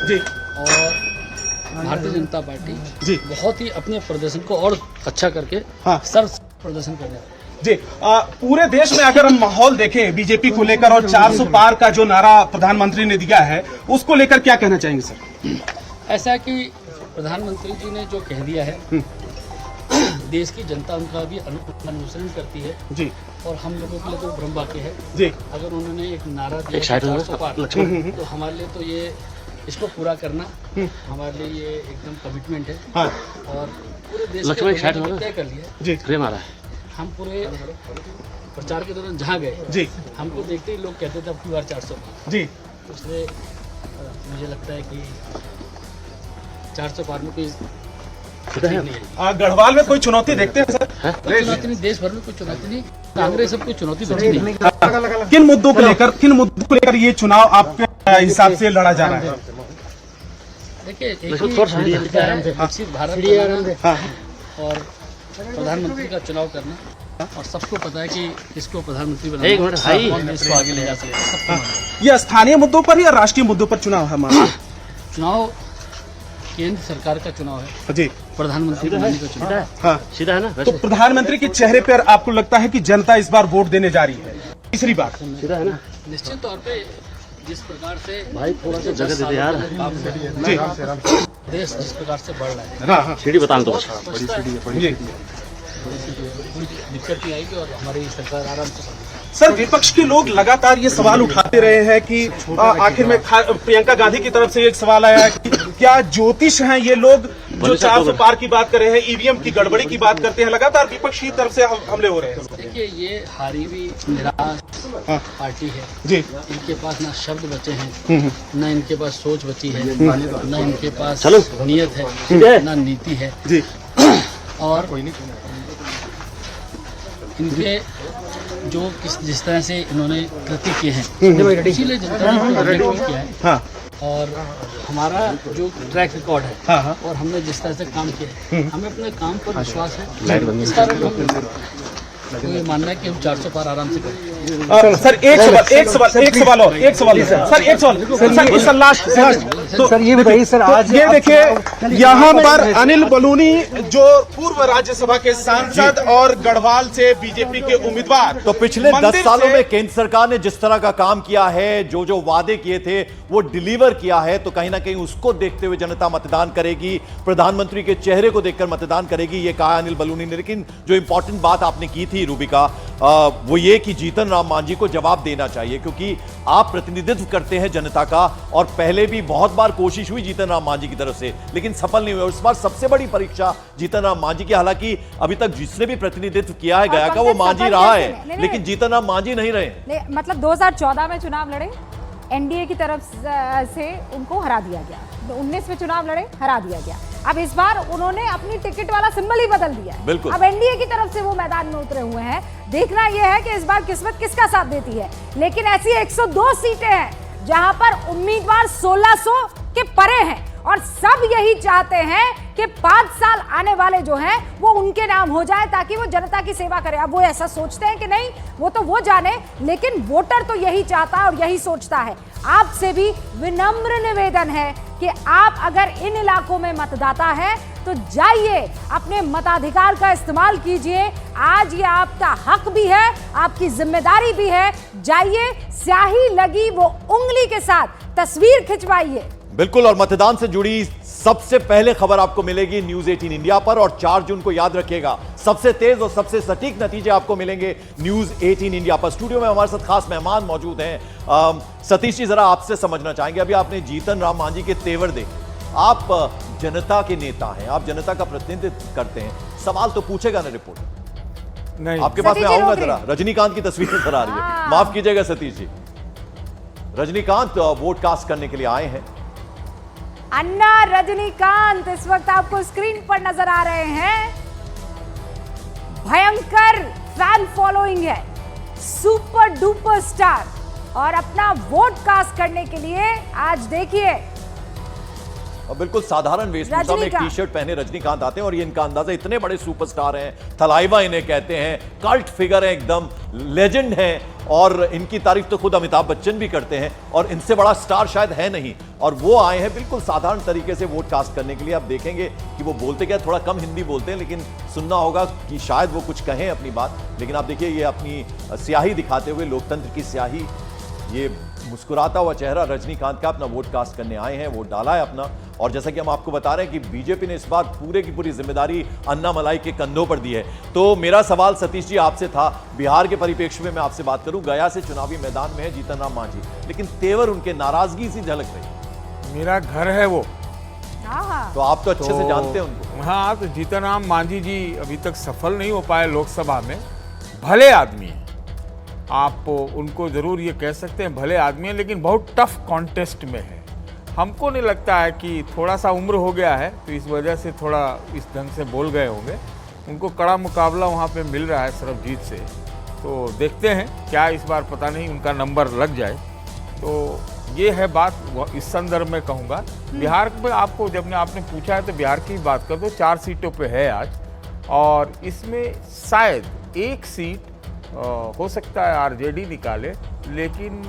जी। और भारतीय जनता पार्टी जी बहुत ही अपने प्रदर्शन को और अच्छा करके हाँ। सर प्रदर्शन करने वाले जी। पूरे देश में अगर हम माहौल देखें बीजेपी को लेकर और 400 पार का जो नारा प्रधानमंत्री ने दिया है उसको लेकर क्या कहना चाहेंगे सर? ऐसा है कि प्रधानमंत्री जी ने जो कह दिया है देश की जनता उनका भी अनुसरण करती है जी। और हम लोगों के लिए तो ब्रह्म वाक्य है जी। अगर उन्होंने एक नारा दिया 400 पार तो हमारे लिए तो ये इसको पूरा करना हमारे लिए ये एकदम कमिटमेंट है। हाँ। और पूरे देश के तय कर लिया जी। हम पूरे प्रचार के दौरान जहाँ गए जी हमको देखते ही लोग कहते थे अब की बार 400 जी। इसलिए मुझे लगता है कि 400 पार में कोई नहीं है। गढ़वाल में कोई चुनौती देखते हैं सर? कोई चुनौती नहीं, देश भर में कोई चुनौती नहीं, कांग्रेस सब कोई चुनौती देखती नहीं। किन मुद्दों को लेकर ये चुनाव आपके हिसाब से लड़ा जा रहा है? देखिए एक ही विकसित भारत और प्रधानमंत्री का चुनाव करना और सबको पता है कि किसको प्रधानमंत्री बनाना कौन देश को आगे ले जा सकता है सबको मालूम है। ये स्थानीय मुद्दों पर या राष्ट्रीय मुद्दों पर चुनाव है हमारा? चुनाव केंद्र सरकार का चुनाव है जी। प्रधानमंत्री बनाने का चुनाव है। हाँ सीधा है ना। तो प्रधानमंत्री के चेहरे पर आपको लगता है कि जनता इस बार वोट देने जा रही है? तीसरी बात सीधा है ना। निश्चित तौर पे जिस प्रकार से भाई थोड़ा सा जगह दे दे यार जी। देश जिस प्रकार से बढ़ रहा है हाँ हाँ सीढ़ी बताना तो बड़ी दिक्कत नहीं आएगी और हमारी सरकार आराम से सर विपक्ष के लोग लगातार ये सवाल उठाते रहे हैं कि आखिर में प्रियंका गांधी की तरफ से एक सवाल आया है कि क्या ज्योतिष हैं ये लोग जो 400 पार की बात कर रहे हैं, ईवीएम की गड़बड़ी की बात करते हैं, लगातार विपक्ष की तरफ से हमले हो रहे हैं। देखिए ये हारी हुई निराश पार्टी है जी। इनके पास ना शब्द बचे हैं ना इनके पास सोच बची है ना इनके पास नीयत है ना नीति है जी। और इनके जो जिस तरह से इन्होंने कृति किए हैं इसीलिए जनता ने इनको रिजेक्ट किया है। हाँ। और हमारा जो ट्रैक रिकॉर्ड है हाँ। और हमने जिस तरह से काम किया है हमें अपने काम पर विश्वास है। इस कारण तो ये मानना है कि हम 400 पार आराम से करें। सर एक सवाल सर इस लास्ट सर ये बताइए सर आज ये देखिए यहाँ पर अनिल बलूनी जो पूर्व राज्यसभा के सांसद और गढ़वाल से बीजेपी के उम्मीदवार, तो पिछले 10 सालों में केंद्र सरकार ने जिस तरह का काम किया है, जो वादे किए थे वो डिलीवर किया है, तो कहीं ना कहीं उसको देखते हुए जनता मतदान करेगी, प्रधानमंत्री के चेहरे को देखकर मतदान करेगी, ये कहा अनिल बलूनी ने। लेकिन जो इंपॉर्टेंट बात आपने की थी रूबिका, वो ये कि जीतन राम मांझी को जवाब देना चाहिए क्योंकि आप प्रतिनिधित्व करते हैं जनता का और पहले भी बहुत बार कोशिश हुई जीतन राम मांझी की तरफ से लेकिन सफल नहीं हुई। और इस बार सबसे बड़ी परीक्षा जीतन राम मांझी की, हालांकि अभी तक जिसने भी प्रतिनिधित्व किया है गया का वो मांझी रहा है लेकिन जीतन राम मांझी नहीं रहे। मतलब 2014 में चुनाव लड़े, एनडीए की तरफ से उनको हरा दिया गया, 19 में चुनाव लड़े, हरा दिया गया। अब इस बार उन्होंने अपनी टिकट वाला सिंबल ही बदल दिया है। बिल्कुल। अब एनडीए की तरफ से वो मैदान में उतरे हुए हैं। देखना यह है कि इस बार किस्मत किसका साथ देती है। लेकिन ऐसी 102 सीटें हैं जहां पर उम्मीदवार 1600 के परे हैं और सब यही चाहते हैं कि 5 साल आने वाले जो हैं वो उनके नाम हो जाए ताकि वो जनता की सेवा करें। अब वो ऐसा सोचते हैं कि नहीं, वो तो वो जाने, लेकिन वोटर तो यही चाहता है और यही सोचता है। आपसे भी विनम्र निवेदन है कि आप अगर इन इलाकों में मतदाता हैं तो जाइए, अपने मताधिकार का इस्तेमाल कीजिए। आज ये आपका हक भी है, आपकी जिम्मेदारी भी है। जाइए, स्याही लगी वो उंगली के साथ तस्वीर खिंचवाइए। बिल्कुल। और मतदान से जुड़ी सबसे पहले खबर आपको मिलेगी न्यूज 18 इंडिया पर और 4 जून को याद रखिएगा सबसे तेज और सबसे सटीक नतीजे आपको मिलेंगे न्यूज 18 इंडिया पर। स्टूडियो में हमारे साथ खास मेहमान मौजूद हैं। सतीश जी, जरा आपसे समझना चाहेंगे, अभी आपने जीतन राम मांझी के तेवर देखे, आप जनता के नेता हैं, आप जनता का प्रतिनिधित्व करते हैं, सवाल तो पूछेगा ना रिपोर्ट? नहीं, आपके पास मैं आऊंगा जरा। रजनीकांत की तस्वीर नजर आ रही है, माफ कीजिएगा सतीश जी। रजनीकांत वोट कास्ट करने के लिए आए हैं। अन्ना रजनीकांत इस वक्त आपको स्क्रीन पर नजर आ रहे हैं। भयंकर फैन फॉलोइंग है, सुपर डुपर स्टार, और अपना वोट कास्ट करने के लिए आज देखिए और बिल्कुल साधारण वेशभूषा में एक टी शर्ट पहने रजनीकांत आते हैं और ये इनका अंदाजा, इतने बड़े सुपरस्टार हैं, थलाइवा इन्हें कहते हैं, कल्ट फिगर है, एकदम लेजेंड हैं और इनकी तारीफ तो खुद अमिताभ बच्चन भी करते हैं और इनसे बड़ा स्टार शायद है नहीं। और वो आए हैं बिल्कुल साधारण तरीके से वोट कास्ट करने के लिए। आप देखेंगे कि वो बोलते क्या, थोड़ा कम हिंदी बोलते हैं, लेकिन सुनना होगा कि शायद वो कुछ कहें अपनी बात। लेकिन आप देखिए ये अपनी स्याही दिखाते हुए, लोकतंत्र की स्याही, ये मुस्कुराता हुआ चेहरा रजनीकांत का, अपना वोट कास्ट करने आए हैं, वोट डाला है अपना। और जैसा कि हम आपको बता रहे हैं कि बीजेपी ने इस बार पूरे की पूरी जिम्मेदारी अन्नामलाई के कंधों पर दी है। तो मेरा सवाल सतीश जी आपसे था, बिहार के परिप्रेक्ष्य में मैं आपसे बात करूं, गया से चुनावी मैदान में है जीतन राम मांझी, लेकिन तेवर उनके नाराजगी सी झलक रही। मेरा घर है वो, तो आप तो अच्छे से जानते हैं उनको। हाँ, तो जीतन राम मांझी जी अभी तक सफल नहीं हो पाए लोकसभा में। भले आदमी हैं, आप उनको जरूर ये कह सकते हैं भले आदमी हैं, लेकिन बहुत टफ कॉन्टेस्ट में है। हमको नहीं लगता है कि थोड़ा सा उम्र हो गया है तो इस वजह से थोड़ा इस ढंग से बोल गए होंगे। उनको कड़ा मुकाबला वहाँ पे मिल रहा है सरबजीत से, तो देखते हैं क्या इस बार, पता नहीं उनका नंबर लग जाए। तो ये है बात, इस संदर्भ में कहूँगा। बिहार में आपको जब आपने पूछा है तो बिहार की बात कर दो, 4 सीटों पे है आज, और इसमें शायद एक सीट हो सकता है आरजेडी निकाले, लेकिन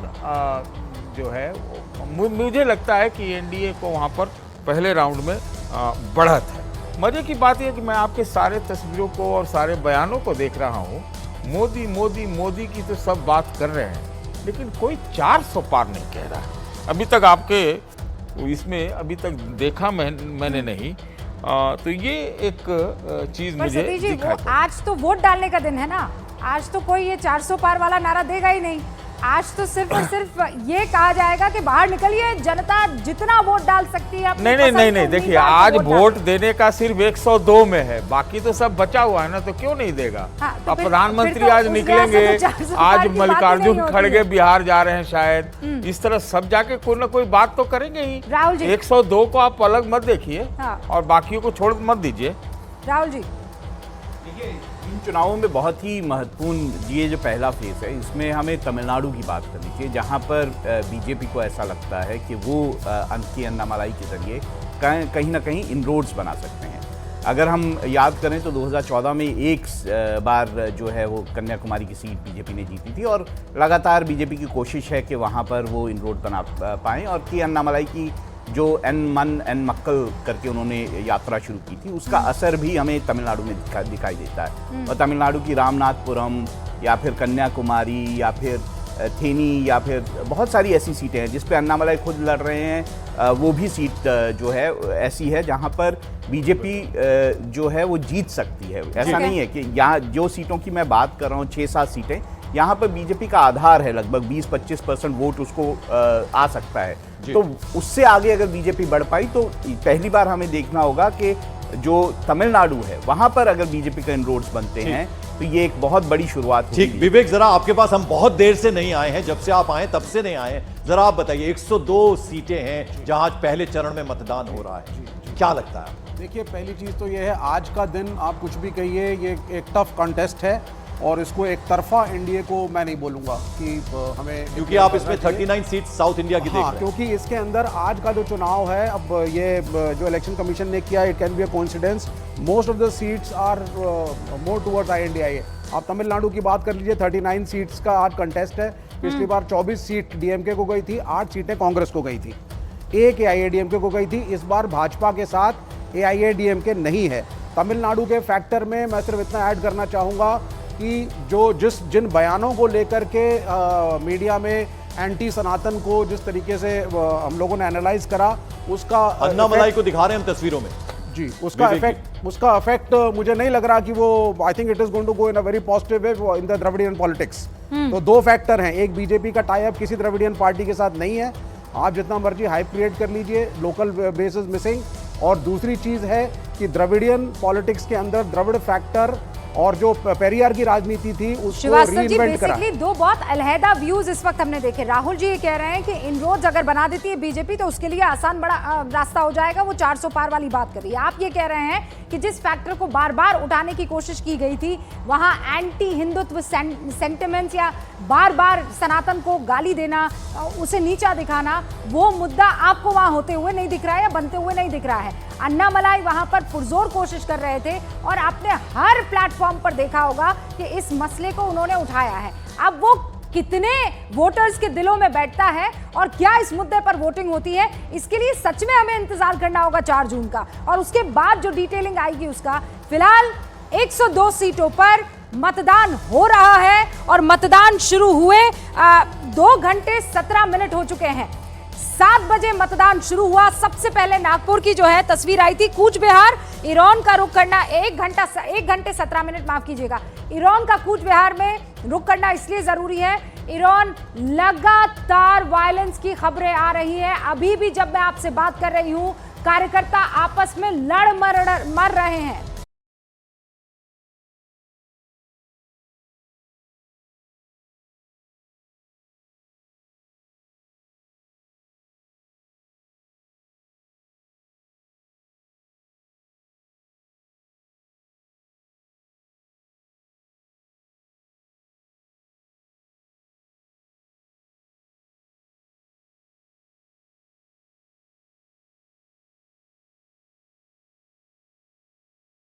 जो है मुझे लगता है कि एनडीए को वहाँ पर पहले राउंड में बढ़त है। मजे की बात यह कि मैं आपके सारे तस्वीरों को और सारे बयानों को देख रहा हूँ, मोदी मोदी मोदी की तो सब बात कर रहे हैं, लेकिन कोई 400 पार नहीं कह रहा है अभी तक। आपके इसमें अभी तक देखा मैंने नहीं। तो ये एक चीज मुझे दिखाई। आज तो वोट डालने का दिन है ना, आज तो कोई ये 400 पार वाला नारा देगा ही नहीं। आज तो सिर्फ और सिर्फ ये कहा जाएगा कि बाहर निकलिए, जनता जितना वोट डाल सकती है। नहीं, देखिए आज वोट देने का सिर्फ 102 में है, बाकी तो सब बचा हुआ है ना, तो क्यों नहीं देगा। तो प्रधानमंत्री आज निकलेंगे, आज मल्लिकार्जुन खड़गे बिहार जा रहे हैं शायद, इस तरह सब जाके कोई ना कोई बात तो करेंगे ही। राहुल जी 102 को आप अलग मत देखिए और बाकियों को छोड़ मत दीजिए। राहुल जी इन चुनावों में बहुत ही महत्वपूर्ण ये जो पहला फेज है, इसमें हमें तमिलनाडु की बात करनी चाहिए, जहां पर बीजेपी को ऐसा लगता है कि वो अन्नामलाई के जरिए कहीं ना कहीं इनरोड्स बना सकते हैं। अगर हम याद करें तो 2014 में एक बार जो है वो कन्याकुमारी की सीट बीजेपी ने जीती थी और लगातार बीजेपी की कोशिश है कि वहाँ पर वो इनरोड बना पाएँ, और कि अन्नामलाई की जो एन मक्कल करके उन्होंने यात्रा शुरू की थी, उसका असर भी हमें तमिलनाडु में दिखाई देता है। और तमिलनाडु की रामनाथपुरम या फिर कन्याकुमारी या फिर थेनी या फिर बहुत सारी ऐसी सीटें हैं जिस पे अन्नामलाई खुद लड़ रहे हैं, वो भी सीट जो है ऐसी है जहां पर बीजेपी जो है वो जीत सकती है। ऐसा नहीं है कि यहाँ जो सीटों की मैं बात कर रहा हूँ 6-7 सीटें, यहाँ पर बीजेपी का आधार है, लगभग 20-25% वोट उसको आ सकता है। तो उससे आगे अगर बीजेपी बढ़ पाई तो पहली बार हमें देखना होगा कि जो तमिलनाडु है वहां पर अगर बीजेपी का इनरोड्स बनते हैं तो ये एक बहुत बड़ी शुरुआत होगी। ठीक, विवेक जरा आपके पास, हम बहुत देर से नहीं आए हैं, जब से आप आए तब से नहीं आए, जरा आप बताइए 102 सीटें हैं जहां पहले चरण में मतदान हो रहा है, क्या लगता है? देखिए, पहली चीज तो ये है, आज का दिन आप कुछ भी कहिए, ये एक टफ कॉन्टेस्ट है और इसको एक तरफा एनडीए को मैं नहीं बोलूंगा कि हमें, क्योंकि आप इसमें 39 सीट साउथ इंडिया की देख रहे हैं। क्योंकि इसके अंदर आज का जो चुनाव है, अब ये जो इलेक्शन कमीशन ने किया, it can be a coincidence, most of the seats are more towards INDIA. आप तमिलनाडु की बात कर लीजिए, 39 सीट्स का आज कंटेस्ट है। पिछली बार 24 सीट डीएमके को गई थी, 8 सीटें कांग्रेस को गई थी, 1 एआईएडीएमके को गई थी। इस बार भाजपा के साथ एआईएडीएमके नहीं है। तमिलनाडु के फैक्टर में मैं सिर्फ इतना ऐड करना चाहूँगा कि जिन बयानों को लेकर के मीडिया में एंटी सनातन को जिस तरीके से हम लोगों ने एनालाइज करा, उसका अन्नामलाई को दिखा रहे हैं हम तस्वीरों में जी, उसका इफेक्ट मुझे नहीं लग रहा कि वो, I think it is going to go in a very positive way in the Dravidian politics. तो 2 फैक्टर हैं, एक बीजेपी का टाई अप किसी द्रविडियन पार्टी के साथ नहीं है, आप जितना मर्जी हाइप क्रिएट कर लीजिए, लोकल बेस इज मिसिंग, और दूसरी चीज है कि द्रविडियन पॉलिटिक्स के अंदर द्रविड़ फैक्टर और जो पेरियार की राजनीति थी उसको श्रीवास्तव जी, रीइन्वेंट करा। बेसिकली दो बहुत अलहदा व्यूज इस वक्त हमने देखे। राहुल जी ये कह रहे हैं कि इनरोड्स अगर बना देती है बीजेपी तो उसके लिए आसान बड़ा रास्ता हो जाएगा, वो 400 पार वाली बात कर रही है। आप ये कह रहे हैं कि जिस फैक्टर को बार बार उठाने की कोशिश की गई थी, वहां एंटी हिंदुत्व सेंटिमेंट्स या बार बार सनातन को गाली देना, उसे नीचा दिखाना, वो मुद्दा आपको वहां होते हुए नहीं दिख रहा है या बनते हुए नहीं दिख रहा है। अन्नामलाई वहां पर पुरजोर कोशिश कर रहे थे और आपने हर प्लेटफॉर्म पर देखा होगा कि इस मसले को उन्होंने उठाया है। अब वो कितने वोटर्स के दिलों में बैठता है और क्या इस मुद्दे पर वोटिंग होती है, इसके लिए सच में हमें इंतजार करना होगा 4 जून का, और उसके बाद जो डिटेलिंग आएगी उसका। फिलहाल 102 सीटों पर मतदान हो रहा है और मतदान शुरू हुए 2 घंटे 17 मिनट हो चुके हैं। 7 बजे मतदान शुरू हुआ। सबसे पहले नागपुर की जो है तस्वीर आई थी, कूच बिहार, ईरान का रुख करना 1 घंटे 17 मिनट, माफ कीजिएगा। ईरान का कूच बिहार में रुख करना इसलिए जरूरी है, ईरान लगातार वायलेंस की खबरें आ रही है। अभी भी जब मैं आपसे बात कर रही हूं, कार्यकर्ता आपस में लड़ मर रहे हैं।